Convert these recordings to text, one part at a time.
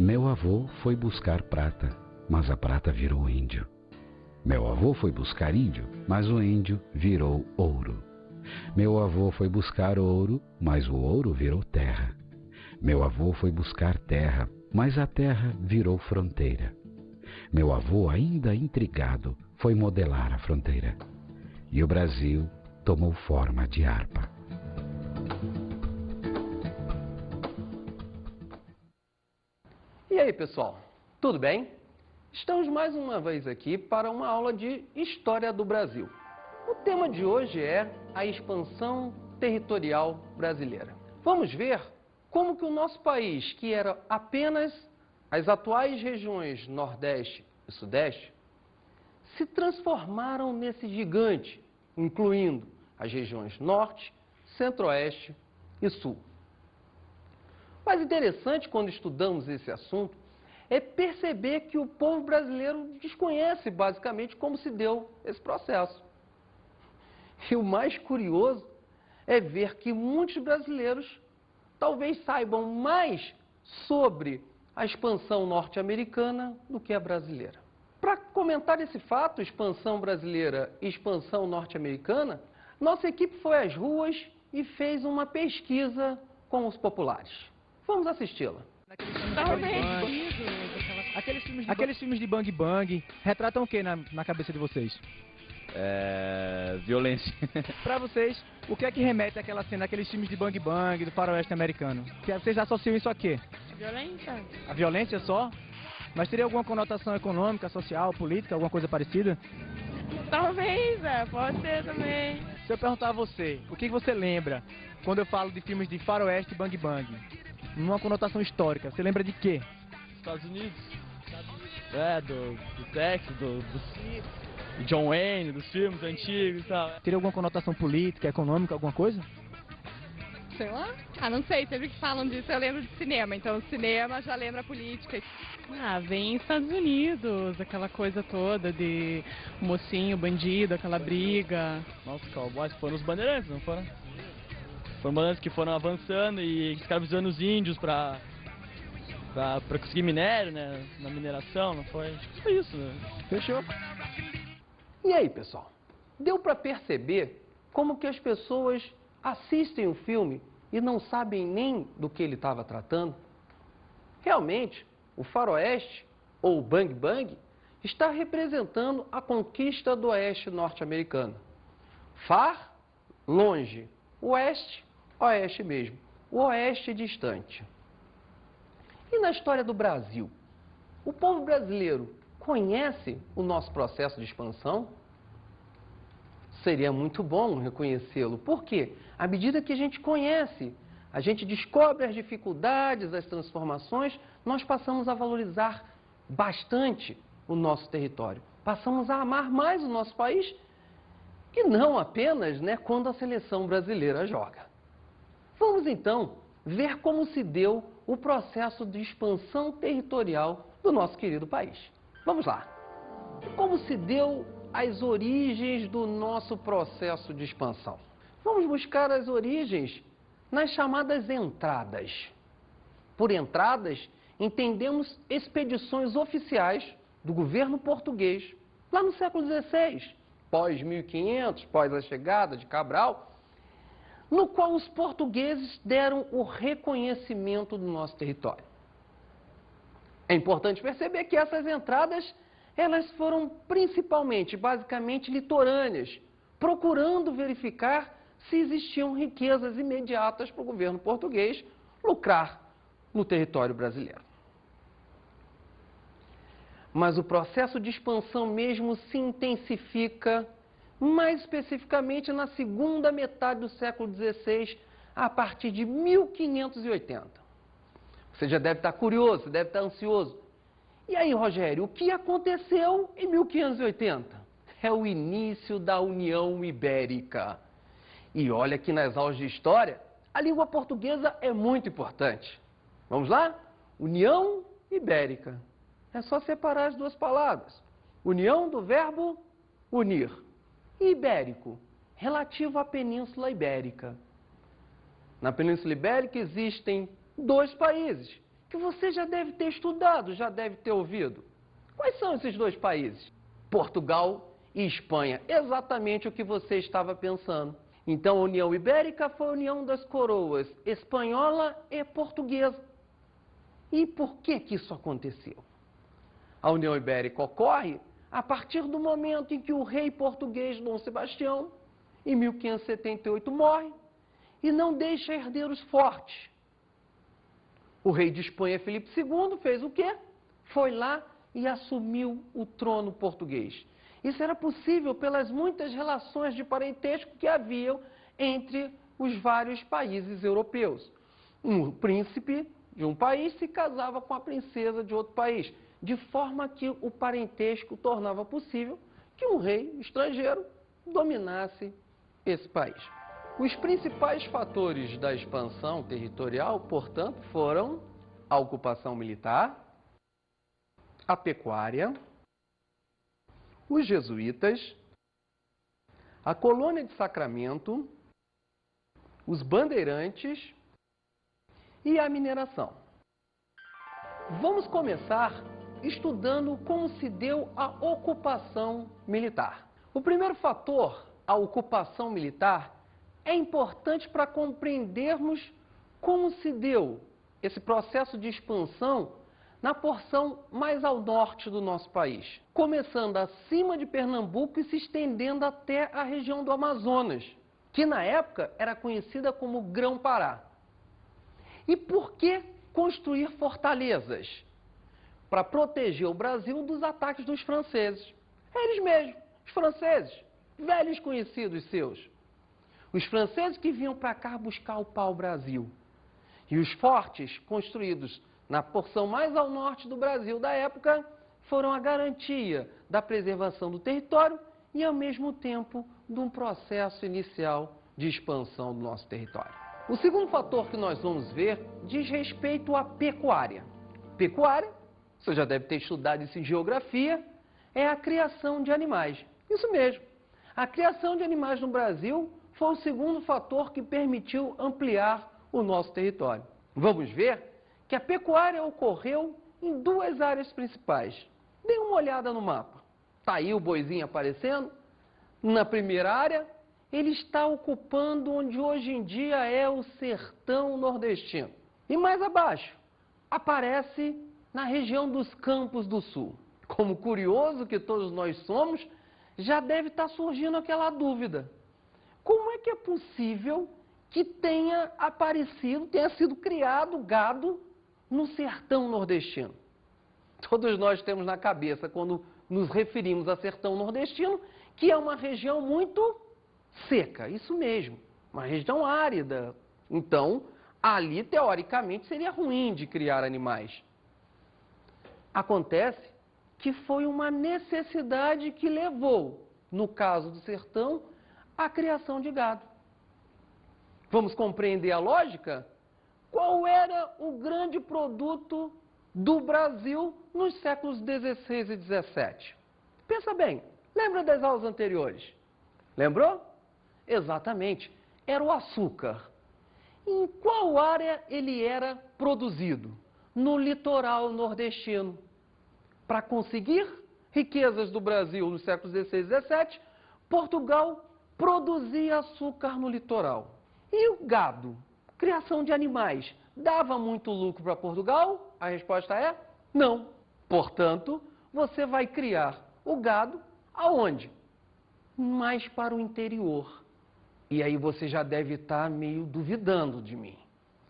Meu avô foi buscar prata, mas a prata virou índio. Meu avô foi buscar índio, mas o índio virou ouro. Meu avô foi buscar ouro, mas o ouro virou terra. Meu avô foi buscar terra, mas a terra virou fronteira. Meu avô, ainda intrigado, foi modelar a fronteira. E o Brasil tomou forma de harpa. E aí, pessoal, tudo bem? Estamos mais uma vez aqui para uma aula de História do Brasil. O tema de hoje é a expansão territorial brasileira. Vamos ver como que o nosso país, que era apenas as atuais regiões Nordeste e Sudeste, se transformaram nesse gigante, incluindo as regiões Norte, Centro-Oeste e Sul. Mas interessante quando estudamos esse assunto é perceber que o povo brasileiro desconhece basicamente como se deu esse processo. E o mais curioso é ver que muitos brasileiros talvez saibam mais sobre a expansão norte-americana do que a brasileira. Para comentar esse fato, expansão brasileira e expansão norte-americana, nossa equipe foi às ruas e fez uma pesquisa com os populares. Vamos assisti-la. Aqueles filmes de Bang Bang retratam o que na cabeça de vocês? Violência. Pra vocês, o que é que remete àquela cena, aqueles filmes de Bang Bang, do faroeste americano? Que vocês associam isso a quê? Violência. A violência só? Mas teria alguma conotação econômica, social, política, alguma coisa parecida? Talvez, pode ser também. Se eu perguntar a você, o que você lembra quando eu falo de filmes de faroeste e Bang Bang? Numa conotação histórica, você lembra de quê? Estados Unidos. Do Texas, do John Wayne, dos filmes antigos e tal. Teria alguma conotação política, econômica, alguma coisa? Sei lá. Não sei, sempre que falam disso eu lembro de cinema, então cinema já lembra política. Vem Estados Unidos, aquela coisa toda de mocinho, bandido, aquela briga. Nossa, cowboys foram os bandeirantes, não foram? Foram bandeirantes que foram avançando e escravizando os índios pra conseguir minério, né? Na mineração, não foi? Acho que foi isso, né? Fechou. E aí, pessoal? Deu para perceber como que as pessoas assistem o filme e não sabem nem do que ele estava tratando? Realmente, o faroeste, ou Bang Bang, está representando a conquista do oeste norte-americano. Far, longe. Oeste, oeste mesmo. O oeste distante. E na história do Brasil? O povo brasileiro conhece o nosso processo de expansão? Seria muito bom reconhecê-lo. Por quê? À medida que a gente conhece, a gente descobre as dificuldades, as transformações, nós passamos a valorizar bastante o nosso território. Passamos a amar mais o nosso país e não apenas, quando a seleção brasileira joga. Vamos então ver como se deu o processo de expansão territorial do nosso querido país. Vamos lá. Como se deu as origens do nosso processo de expansão? Vamos buscar as origens nas chamadas entradas. Por entradas, entendemos expedições oficiais do governo português, lá no século XVI, pós 1500, pós a chegada de Cabral, no qual os portugueses deram o reconhecimento do nosso território. É importante perceber que essas entradas, elas foram principalmente, basicamente, litorâneas, procurando verificar se existiam riquezas imediatas para o governo português lucrar no território brasileiro. Mas o processo de expansão mesmo se intensifica, mais especificamente na segunda metade do século XVI, a partir de 1580. Você já deve estar curioso, deve estar ansioso. E aí, Rogério, o que aconteceu em 1580? É o início da União Ibérica. E olha que nas aulas de história, a língua portuguesa é muito importante. Vamos lá? União Ibérica. É só separar as duas palavras. União do verbo unir. E ibérico, relativo à Península Ibérica. Na Península Ibérica existem dois países que você já deve ter estudado, já deve ter ouvido. Quais são esses dois países? Portugal e Espanha. Exatamente o que você estava pensando. Então, a União Ibérica foi a união das coroas espanhola e portuguesa. E por que isso aconteceu? A União Ibérica ocorre a partir do momento em que o rei português Dom Sebastião, em 1578, morre e não deixa herdeiros fortes. O rei de Espanha, Filipe II, fez o quê? Foi lá e assumiu o trono português. Isso era possível pelas muitas relações de parentesco que haviam entre os vários países europeus. Um príncipe de um país se casava com a princesa de outro país, de forma que o parentesco tornava possível que um rei estrangeiro dominasse esse país. Os principais fatores da expansão territorial, portanto, foram a ocupação militar, a pecuária, os jesuítas, a colônia de Sacramento, os bandeirantes e a mineração. Vamos começar estudando como se deu a ocupação militar. O primeiro fator, a ocupação militar, é importante para compreendermos como se deu esse processo de expansão na porção mais ao norte do nosso país, começando acima de Pernambuco e se estendendo até a região do Amazonas, que na época era conhecida como Grão-Pará. E por que construir fortalezas? Para proteger o Brasil dos ataques dos franceses. Eles mesmos, os franceses, velhos conhecidos seus. Os franceses que vinham para cá buscar o pau-brasil. E os fortes construídos na porção mais ao norte do Brasil da época foram a garantia da preservação do território e, ao mesmo tempo, de um processo inicial de expansão do nosso território. O segundo fator que nós vamos ver diz respeito à pecuária. Pecuária, você já deve ter estudado isso em geografia, é a criação de animais. Isso mesmo. A criação de animais no Brasil foi o segundo fator que permitiu ampliar o nosso território. Vamos ver que a pecuária ocorreu em duas áreas principais. Dê uma olhada no mapa. Está aí o boizinho aparecendo. Na primeira área, ele está ocupando onde hoje em dia é o sertão nordestino. E mais abaixo, aparece na região dos Campos do Sul. Como curioso que todos nós somos, já deve estar surgindo aquela dúvida. Como é que é possível que tenha aparecido, tenha sido criado gado no sertão nordestino? Todos nós temos na cabeça, quando nos referimos a sertão nordestino, que é uma região muito seca, isso mesmo, uma região árida. Então, ali, teoricamente, seria ruim de criar animais. Acontece que foi uma necessidade que levou, no caso do sertão, à criação de gado. Vamos compreender a lógica? Qual era o grande produto do Brasil nos séculos XVI e XVII? Pensa bem, lembra das aulas anteriores? Lembrou? Exatamente, era o açúcar. Em qual área ele era produzido? No litoral nordestino. Para conseguir riquezas do Brasil nos séculos XVI e XVII, Portugal produzia açúcar no litoral. E o gado, criação de animais, dava muito lucro para Portugal? A resposta é não. Portanto, você vai criar o gado aonde? Mais para o interior. E aí você já deve estar meio duvidando de mim.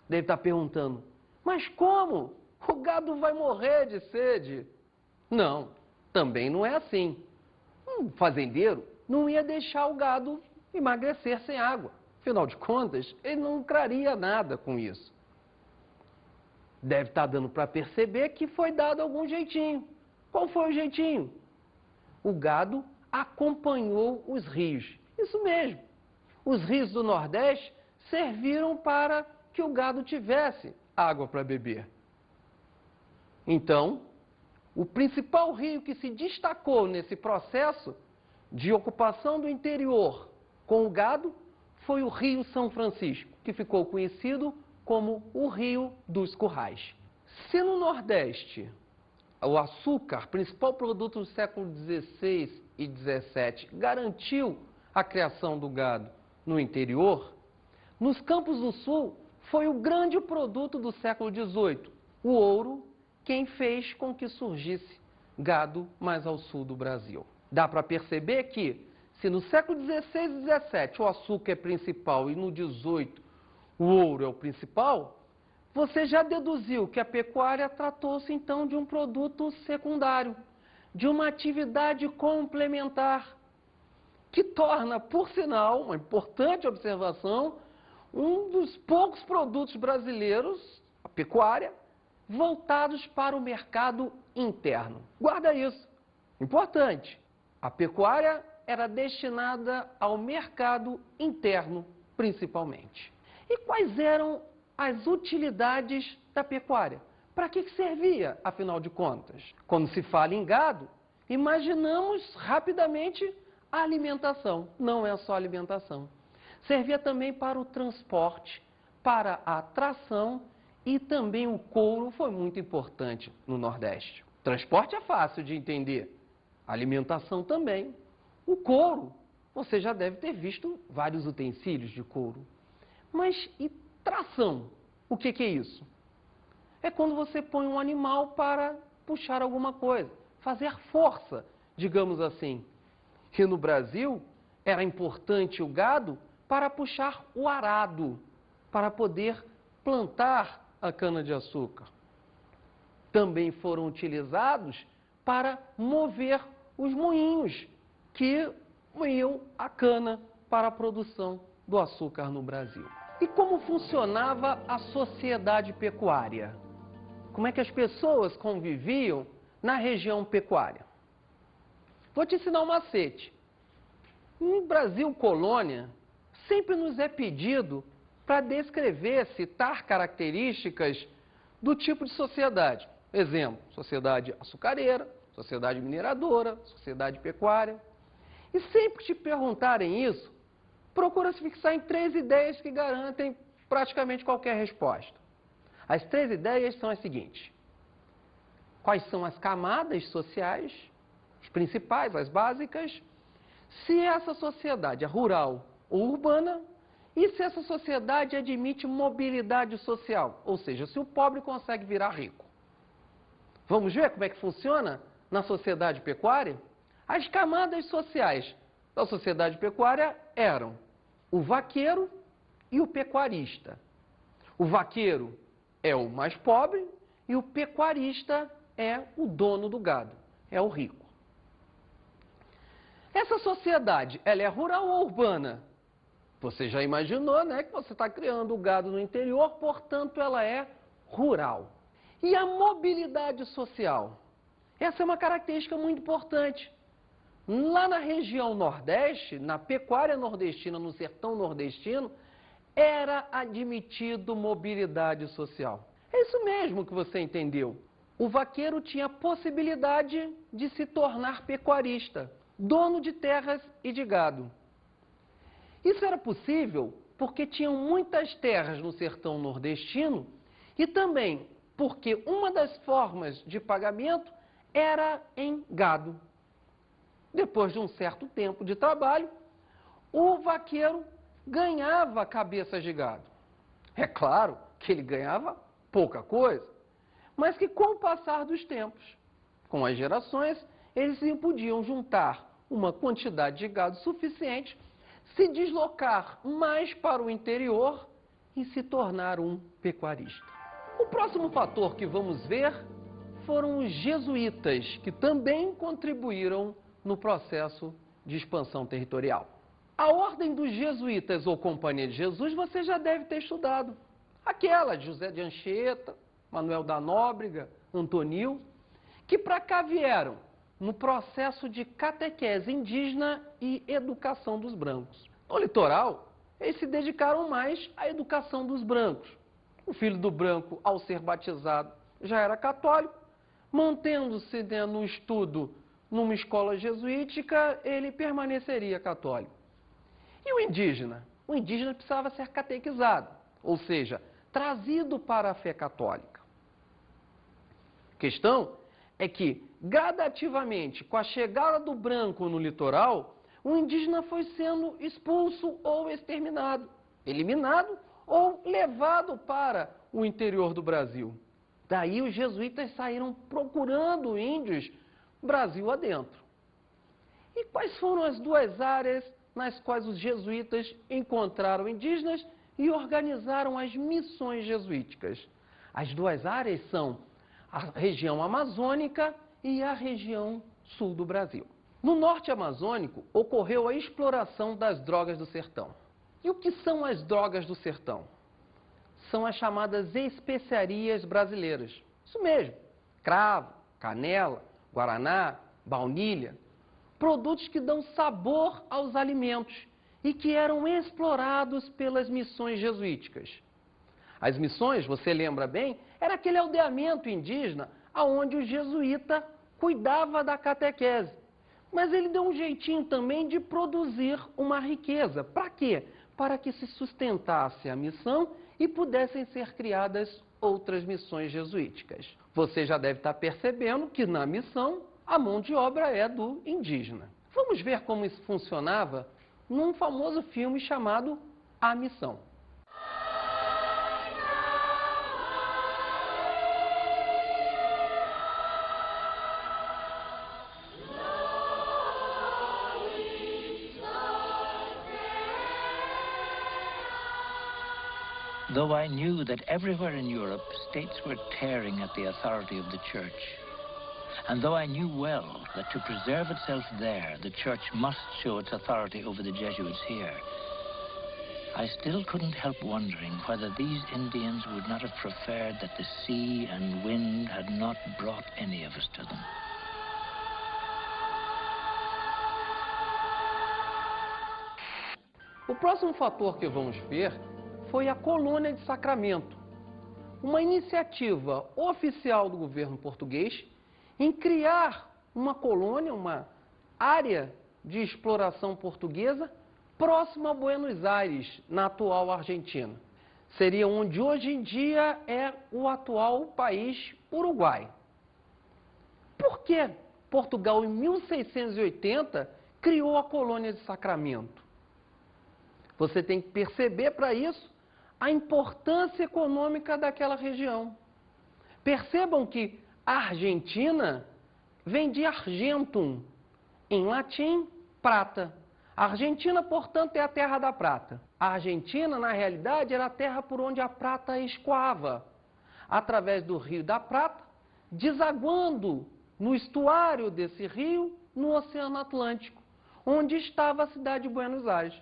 Deve estar perguntando, mas como? O gado vai morrer de sede? Não, também não é assim. Um fazendeiro não ia deixar o gado emagrecer sem água. Afinal de contas, ele não lucraria nada com isso. Deve estar dando para perceber que foi dado algum jeitinho. Qual foi o jeitinho? O gado acompanhou os rios. Isso mesmo. Os rios do Nordeste serviram para que o gado tivesse água para beber. Então, o principal rio que se destacou nesse processo de ocupação do interior com o gado foi o Rio São Francisco, que ficou conhecido como o Rio dos Currais. Se no Nordeste o açúcar, principal produto do século XVI e XVII, garantiu a criação do gado no interior, nos campos do Sul foi o grande produto do século XVIII, o ouro, quem fez com que surgisse gado mais ao sul do Brasil. Dá para perceber que, se no século XVI e XVII o açúcar é principal e no XVIII o ouro é o principal, você já deduziu que a pecuária tratou-se então de um produto secundário, de uma atividade complementar, que torna, por sinal, uma importante observação, um dos poucos produtos brasileiros, a pecuária, voltados para o mercado interno. Guarda isso, importante. A pecuária era destinada ao mercado interno, principalmente. E quais eram as utilidades da pecuária? Para que servia, afinal de contas? Quando se fala em gado, imaginamos rapidamente a alimentação. Não é só alimentação. Servia também para o transporte, para a tração e também o couro foi muito importante no Nordeste. Transporte é fácil de entender, alimentação também. O couro, você já deve ter visto vários utensílios de couro. Mas e tração? O que é isso? É quando você põe um animal para puxar alguma coisa, fazer força, digamos assim. E no Brasil, era importante o gado para puxar o arado, para poder plantar a cana-de-açúcar. Também foram utilizados para mover os moinhos que moíam a cana para a produção do açúcar no Brasil. E como funcionava a sociedade pecuária? Como é que as pessoas conviviam na região pecuária? Vou te ensinar um macete. No Brasil colônia, sempre nos é pedido para descrever, citar características do tipo de sociedade. Exemplo, sociedade açucareira, sociedade mineradora, sociedade pecuária. E sempre que te perguntarem isso, procura se fixar em 3 ideias que garantem praticamente qualquer resposta. As 3 ideias são as seguintes. Quais são as camadas sociais, as principais, as básicas, se essa sociedade é rural ou urbana, e se essa sociedade admite mobilidade social, ou seja, se o pobre consegue virar rico. Vamos ver como é que funciona na sociedade pecuária? As camadas sociais da sociedade pecuária eram o vaqueiro e o pecuarista. O vaqueiro é o mais pobre e o pecuarista é o dono do gado, é o rico. Essa sociedade, ela é rural ou urbana? Você já imaginou, né, que você está criando o gado no interior, portanto ela é rural. E a mobilidade social? Essa é uma característica muito importante. Lá na região Nordeste, na pecuária nordestina, no sertão nordestino, era admitido mobilidade social. É isso mesmo que você entendeu. O vaqueiro tinha a possibilidade de se tornar pecuarista, dono de terras e de gado. Isso era possível porque tinham muitas terras no sertão nordestino e também porque uma das formas de pagamento era em gado. Depois de um certo tempo de trabalho, o vaqueiro ganhava cabeças de gado. É claro que ele ganhava pouca coisa, mas que com o passar dos tempos, com as gerações, eles podiam juntar uma quantidade de gado suficiente, se deslocar mais para o interior e se tornar um pecuarista. O próximo fator que vamos ver foram os jesuítas, que também contribuíram no processo de expansão territorial. A ordem dos jesuítas ou Companhia de Jesus você já deve ter estudado. Aquela de José de Anchieta, Manuel da Nóbrega, Antonil, que para cá vieram no processo de catequese indígena e educação dos brancos. No litoral, eles se dedicaram mais à educação dos brancos. O filho do branco, ao ser batizado, já era católico, mantendo-se no estudo numa escola jesuítica, ele permaneceria católico. E o indígena? O indígena precisava ser catequizado, ou seja, trazido para a fé católica. questão é que, gradativamente, com a chegada do branco no litoral, o indígena foi sendo expulso ou exterminado, eliminado ou levado para o interior do Brasil. Daí os jesuítas saíram procurando índios Brasil adentro. E quais foram as duas áreas nas quais os jesuítas encontraram indígenas e organizaram as missões jesuíticas? As duas áreas são a região amazônica e a região sul do Brasil. No norte amazônico, ocorreu a exploração das drogas do sertão. E o que são as drogas do sertão? São as chamadas especiarias brasileiras. Isso mesmo, cravo, canela, guaraná, baunilha, produtos que dão sabor aos alimentos e que eram explorados pelas missões jesuíticas. As missões, você lembra bem, era aquele aldeamento indígena onde o jesuíta cuidava da catequese. Mas ele deu um jeitinho também de produzir uma riqueza. Para quê? Para que se sustentasse a missão e pudessem ser criadas outras missões jesuíticas. Você já deve estar percebendo que na missão a mão de obra é do indígena. Vamos ver como isso funcionava num famoso filme chamado A Missão. Though I knew that everywhere in Europe states were tearing at the authority of the Church, and though I knew well that to preserve itself there, the Church must show its authority over the Jesuits here, I still couldn't help wondering whether these Indians would not have preferred that the sea and wind had not brought any of us to them. O próximo fator que vamos ver foi a Colônia de Sacramento, uma iniciativa oficial do governo português em criar uma colônia, uma área de exploração portuguesa próxima a Buenos Aires, na atual Argentina. Seria onde hoje em dia é o atual país Uruguai. Por que Portugal, em 1680, criou a Colônia de Sacramento? Você tem que perceber para isso a importância econômica daquela região. Percebam que a Argentina vem de argentum, em latim, prata. A Argentina, portanto, é a terra da prata. A Argentina, na realidade, era a terra por onde a prata escoava, através do Rio da Prata, desaguando no estuário desse rio, no Oceano Atlântico, onde estava a cidade de Buenos Aires.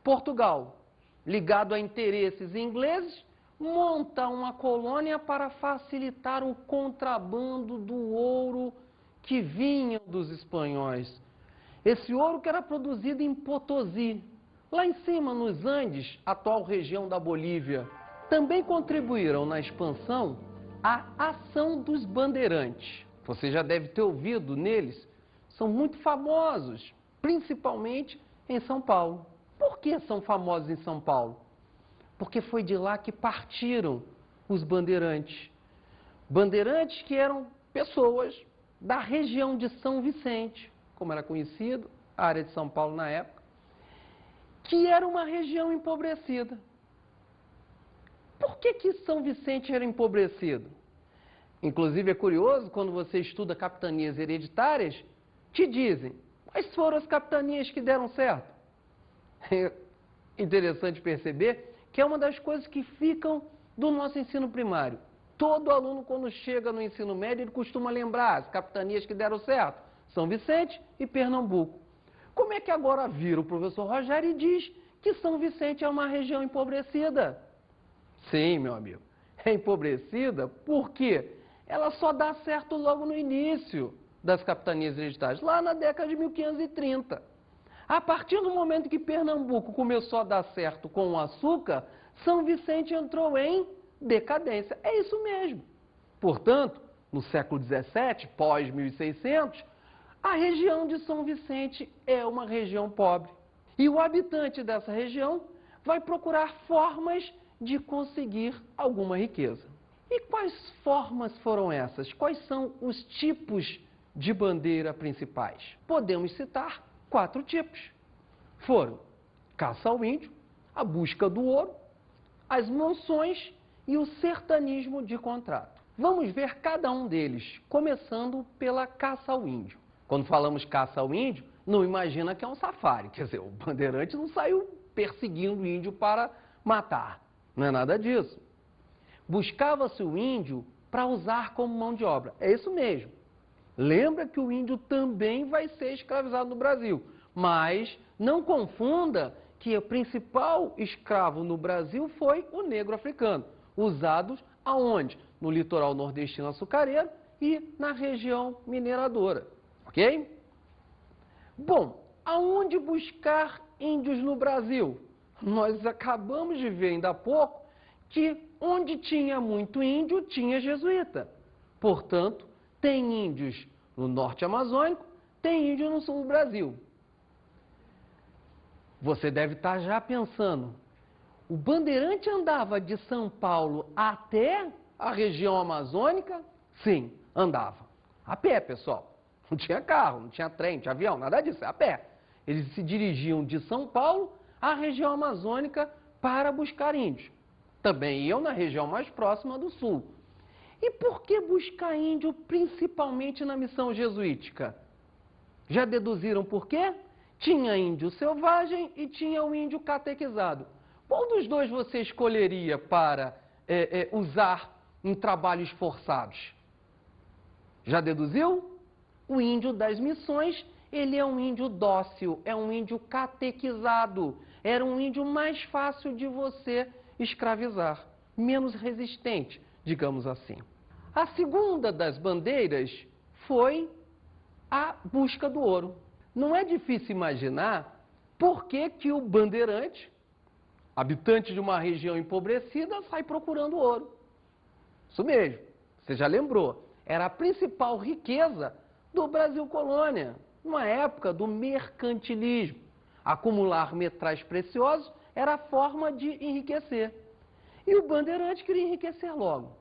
Portugal, ligado a interesses ingleses, monta uma colônia para facilitar o contrabando do ouro que vinha dos espanhóis. Esse ouro que era produzido em Potosí, lá em cima nos Andes, atual região da Bolívia. Também contribuíram na expansão a ação dos bandeirantes. Você já deve ter ouvido neles, são muito famosos, principalmente em São Paulo. Por que são famosos em São Paulo? Porque foi de lá que partiram os bandeirantes. Bandeirantes que eram pessoas da região de São Vicente, como era conhecido, a área de São Paulo na época, que era uma região empobrecida. Por que São Vicente era empobrecido? Inclusive é curioso, quando você estuda capitanias hereditárias, te dizem, quais foram as capitanias que deram certo? É interessante perceber que é uma das coisas que ficam do nosso ensino primário. Todo aluno, quando chega no ensino médio, ele costuma lembrar as capitanias que deram certo. São Vicente e Pernambuco. Como é que agora vira o professor Rogério e diz que São Vicente é uma região empobrecida? Sim, meu amigo, é empobrecida porque ela só dá certo logo no início das capitanias hereditárias, lá na década de 1530. A partir do momento que Pernambuco começou a dar certo com o açúcar, São Vicente entrou em decadência. É isso mesmo. Portanto, no século XVII, pós-1600, a região de São Vicente é uma região pobre. E o habitante dessa região vai procurar formas de conseguir alguma riqueza. E quais formas foram essas? Quais são os tipos de bandeira principais? Podemos citar 4 tipos. Foram caça ao índio, a busca do ouro, as monções e o sertanismo de contrato. Vamos ver cada um deles, começando pela caça ao índio. Quando falamos caça ao índio, não imagina que é um safari, quer dizer, o bandeirante não saiu perseguindo o índio para matar, não é nada disso. Buscava-se o índio para usar como mão de obra, é isso mesmo. Lembra que o índio também vai ser escravizado no Brasil, mas não confunda que o principal escravo no Brasil foi o negro africano, usados aonde? No litoral nordestino açucareiro e na região mineradora, ok? Bom, aonde buscar índios no Brasil? Nós acabamos de ver ainda há pouco que onde tinha muito índio, tinha jesuíta. Portanto, tem índios no norte amazônico, tem índio no sul do Brasil. Você deve estar já pensando, o bandeirante andava de São Paulo até a região amazônica? Sim, andava. A pé, pessoal. Não tinha carro, não tinha trem, não tinha avião, nada disso, é a pé. Eles se dirigiam de São Paulo à região amazônica para buscar índios. Também iam na região mais próxima do sul. E por que buscar índio principalmente na missão jesuítica? Já deduziram por quê? Tinha índio selvagem e tinha o índio catequizado. Qual dos dois você escolheria para usar em trabalhos forçados? Já deduziu? O índio das missões, ele é um índio dócil, é um índio catequizado. Era um índio mais fácil de você escravizar, menos resistente, digamos assim. A segunda das bandeiras foi a busca do ouro. Não é difícil imaginar por que o bandeirante, habitante de uma região empobrecida, sai procurando ouro. Isso mesmo, você já lembrou, era a principal riqueza do Brasil colônia, numa época do mercantilismo. Acumular metais preciosos era a forma de enriquecer. E o bandeirante queria enriquecer logo.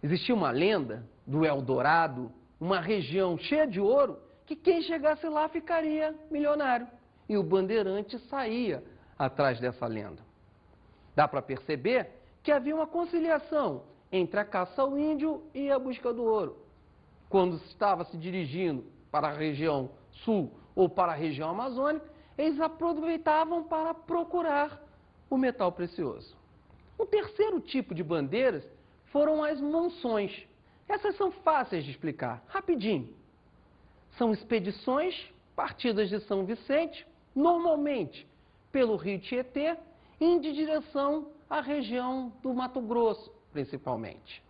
Existia uma lenda do Eldorado, uma região cheia de ouro, que quem chegasse lá ficaria milionário. E o bandeirante saía atrás dessa lenda. Dá para perceber que havia uma conciliação entre a caça ao índio e a busca do ouro. Quando estava se dirigindo para a região sul ou para a região amazônica, eles aproveitavam para procurar o metal precioso. O terceiro tipo de bandeiras foram as monções. Essas são fáceis de explicar, rapidinho. São expedições partidas de São Vicente, normalmente pelo rio Tietê, indo em direção à região do Mato Grosso, principalmente.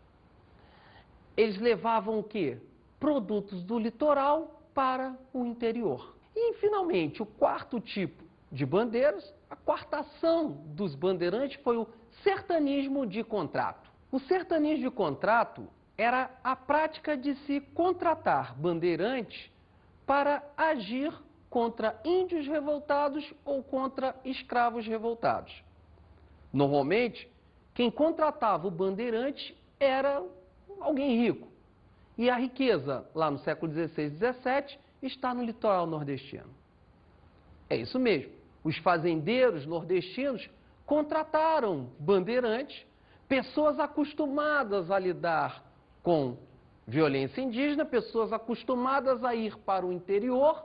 Eles levavam o quê? Produtos do litoral para o interior. E, finalmente, o quarto tipo de bandeiras, a quarta ação dos bandeirantes foi o sertanismo de contrato. O sertanismo de contrato era a prática de se contratar bandeirantes para agir contra índios revoltados ou contra escravos revoltados. Normalmente, quem contratava o bandeirante era alguém rico. E a riqueza, lá no século XVI e XVII, está no litoral nordestino. É isso mesmo. Os fazendeiros nordestinos contrataram bandeirantes, pessoas acostumadas a lidar com violência indígena, pessoas acostumadas a ir para o interior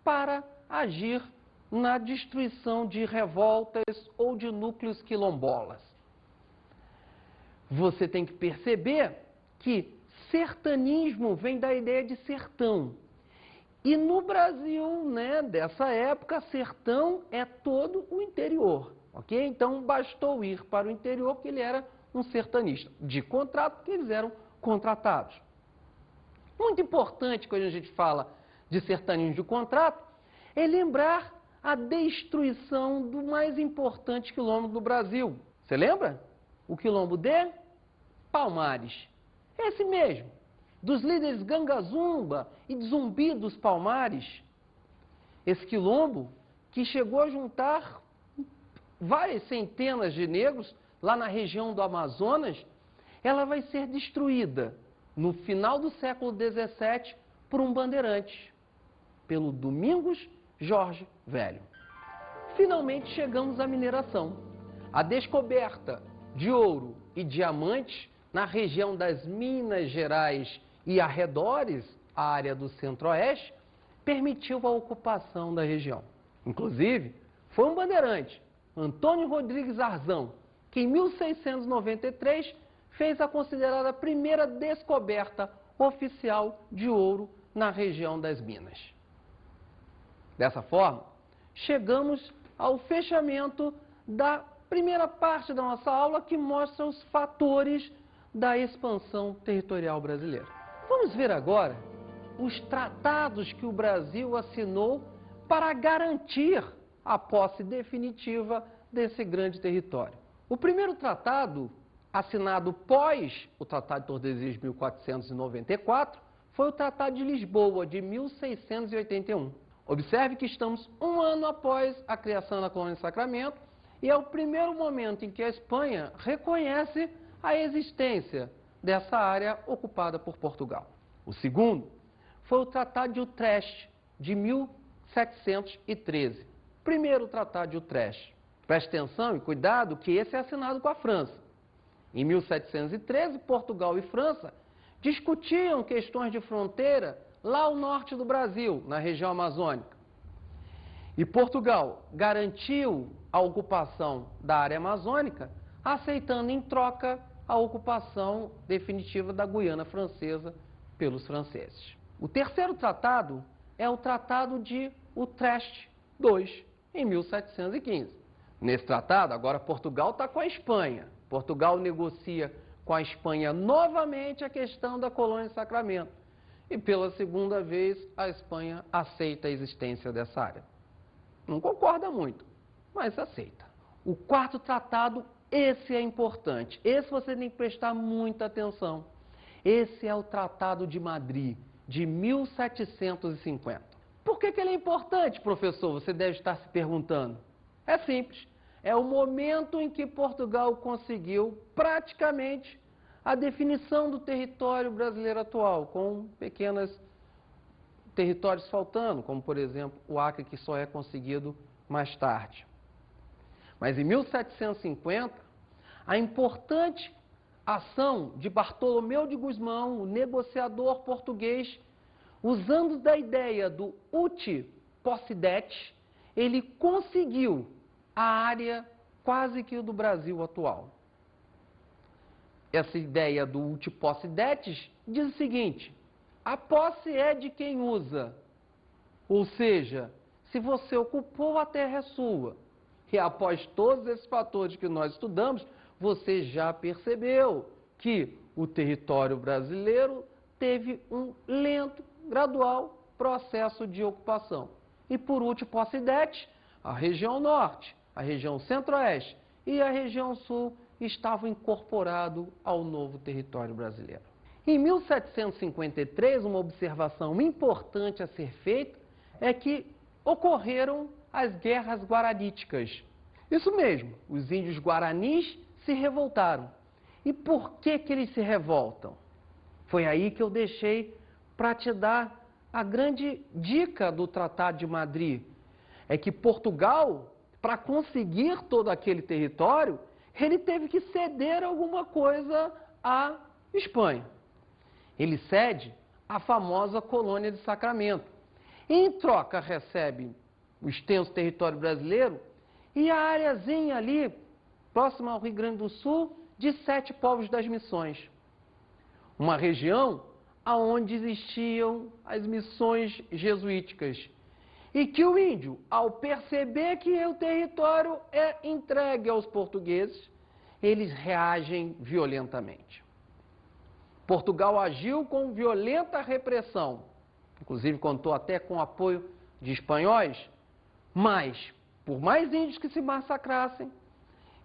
para agir na destruição de revoltas ou de núcleos quilombolas. Você tem que perceber que sertanismo vem da ideia de sertão. E no Brasil, né, dessa época, sertão é todo o interior, ok? Então, bastou ir para o interior que ele era um sertanista. De contrato, porque eles eram contratados. Muito importante quando a gente fala de sertanismo de contrato, é lembrar a destruição do mais importante quilombo do Brasil. Você lembra? O quilombo de Palmares. Esse mesmo. Dos líderes Gangazumba e de Zumbi dos Palmares. Esse quilombo que chegou a juntar várias centenas de negros lá na região do Amazonas ela vai ser destruída no final do século XVII por um bandeirante, pelo Domingos Jorge Velho. Finalmente chegamos à mineração. A descoberta de ouro e diamantes na região das Minas Gerais e arredores, a área do Centro-Oeste, permitiu a ocupação da região. Inclusive, foi um bandeirante, Antônio Rodrigues Arzão, que em 1693 fez a considerada primeira descoberta oficial de ouro na região das Minas. Dessa forma, chegamos ao fechamento da primeira parte da nossa aula, que mostra os fatores da expansão territorial brasileira. Vamos ver agora os tratados que o Brasil assinou para garantir a posse definitiva desse grande território. O primeiro tratado, assinado pós o Tratado de Tordesilhas de 1494, foi o Tratado de Lisboa, de 1681. Observe que estamos um ano após a criação da colônia de Sacramento e é o primeiro momento em que a Espanha reconhece a existência dessa área ocupada por Portugal. O segundo foi o Tratado de Utrecht, de 1713. Primeiro Tratado de Utrecht. Preste atenção e cuidado que esse é assinado com a França. Em 1713, Portugal e França discutiam questões de fronteira lá ao norte do Brasil, na região amazônica. E Portugal garantiu a ocupação da área amazônica, aceitando em troca a ocupação definitiva da Guiana Francesa pelos franceses. O terceiro tratado é o Tratado de Utrecht II, em 1715. Nesse tratado, agora Portugal está com a Espanha. Portugal negocia com a Espanha novamente a questão da colônia de Sacramento. E pela segunda vez, a Espanha aceita a existência dessa área. Não concorda muito, mas aceita. O quarto tratado, esse é importante. Esse você tem que prestar muita atenção. Esse é o Tratado de Madrid, de 1750. Por que ele é importante, professor? Você deve estar se perguntando. É simples. É o momento em que Portugal conseguiu praticamente a definição do território brasileiro atual, com pequenos territórios faltando, como, por exemplo, o Acre, que só é conseguido mais tarde. Mas em 1750, a importante ação de Bartolomeu de Gusmão, o negociador português, usando da ideia do uti possidetis, ele conseguiu a área quase que do Brasil atual. Essa ideia do uti possidetis diz o seguinte: a posse é de quem usa, ou seja, se você ocupou, a terra é sua. E após todos esses fatores que nós estudamos, você já percebeu que o território brasileiro teve um lento, gradual processo de ocupação. E por uti possidetis, a região norte, a região centro-oeste e a região sul estavam incorporados ao novo território brasileiro. Em 1753, uma observação importante a ser feita é que ocorreram as guerras guaraníticas. Isso mesmo, os índios guaranis se revoltaram. E por que eles se revoltam? Foi aí que eu deixei para te dar a grande dica do Tratado de Madrid. É que Portugal, para conseguir todo aquele território, ele teve que ceder alguma coisa à Espanha. Ele cede a famosa colônia de Sacramento. E, em troca, recebe o extenso território brasileiro e a areazinha ali, próxima ao Rio Grande do Sul, de 7 povos das missões. Uma região onde existiam as missões jesuíticas. E que o índio, ao perceber que o território é entregue aos portugueses, eles reagem violentamente. Portugal agiu com violenta repressão, inclusive contou até com o apoio de espanhóis, mas, por mais índios que se massacrassem,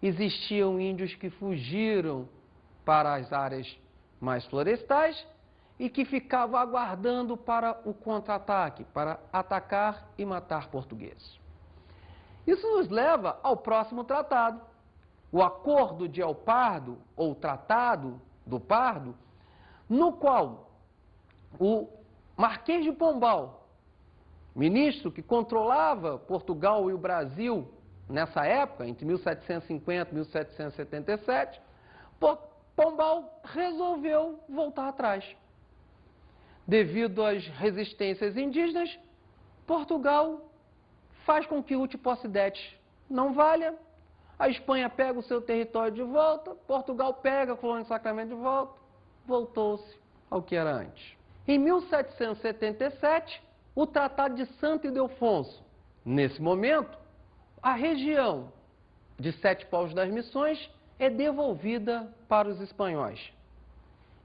existiam índios que fugiram para as áreas mais florestais e que ficavam aguardando para o contra-ataque, para atacar e matar portugueses. Isso nos leva ao próximo tratado, o Acordo de El Pardo, ou Tratado do Pardo, no qual o Marquês de Pombal, ministro que controlava Portugal e o Brasil nessa época, entre 1750 e 1777, Pombal resolveu voltar atrás. Devido às resistências indígenas, Portugal faz com que Utipocidete não valha, a Espanha pega o seu território de volta, Portugal pega a colônia de Sacramento de volta, voltou-se ao que era antes. Em 1777, o Tratado de Santo Ildefonso. Nesse momento, a região de Sete Paus das Missões é devolvida para os espanhóis.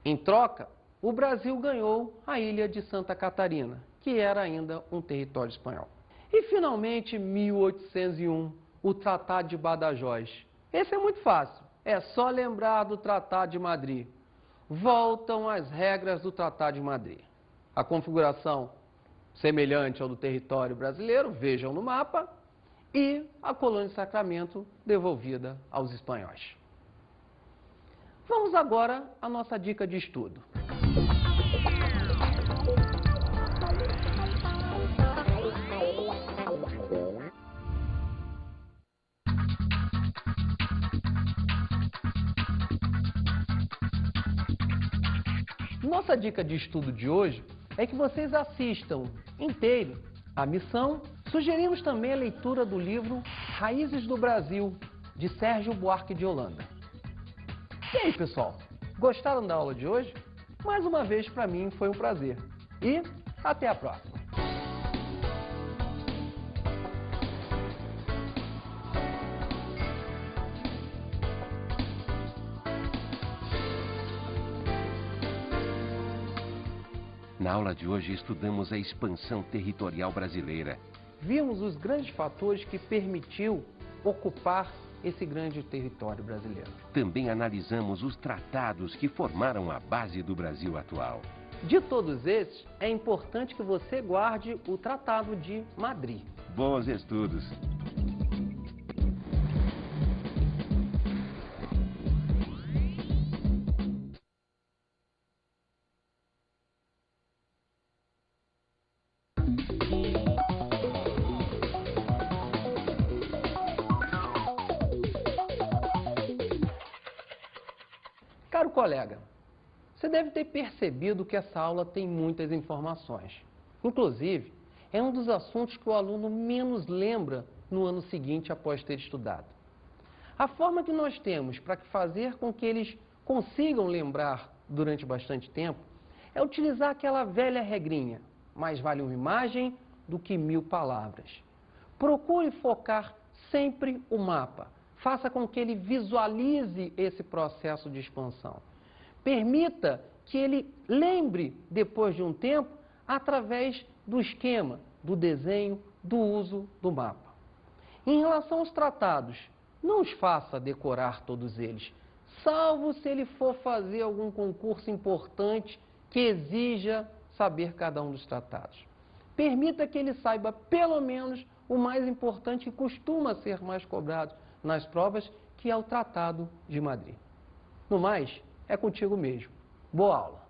Em troca, o Brasil ganhou a ilha de Santa Catarina, que era ainda um território espanhol. E, finalmente, em 1801, o Tratado de Badajoz. Esse é muito fácil, é só lembrar do Tratado de Madrid. Voltam as regras do Tratado de Madrid. A configuração semelhante ao do território brasileiro, vejam no mapa, e a colônia de Sacramento devolvida aos espanhóis. Vamos agora à nossa dica de estudo. Nossa dica de estudo de hoje é que vocês assistam inteiro a missão. Sugerimos também a leitura do livro Raízes do Brasil, de Sérgio Buarque de Holanda. E aí, pessoal? Gostaram da aula de hoje? Mais uma vez, para mim, foi um prazer. E até a próxima! Na aula de hoje, estudamos a expansão territorial brasileira. Vimos os grandes fatores que permitiu ocupar esse grande território brasileiro. Também analisamos os tratados que formaram a base do Brasil atual. De todos esses, é importante que você guarde o Tratado de Madrid. Bons estudos! Caro colega, você deve ter percebido que essa aula tem muitas informações. Inclusive, é um dos assuntos que o aluno menos lembra no ano seguinte após ter estudado. A forma que nós temos para fazer com que eles consigam lembrar durante bastante tempo é utilizar aquela velha regrinha: mais vale uma imagem do que 1000 palavras. Procure focar sempre o mapa. Faça com que ele visualize esse processo de expansão. Permita que ele lembre, depois de um tempo, através do esquema, do desenho, do uso do mapa. Em relação aos tratados, não os faça decorar todos eles, salvo se ele for fazer algum concurso importante que exija saber cada um dos tratados. Permita que ele saiba, pelo menos, o mais importante que costuma ser mais cobrado nas provas, que é o Tratado de Madrid. No mais, é contigo mesmo. Boa aula!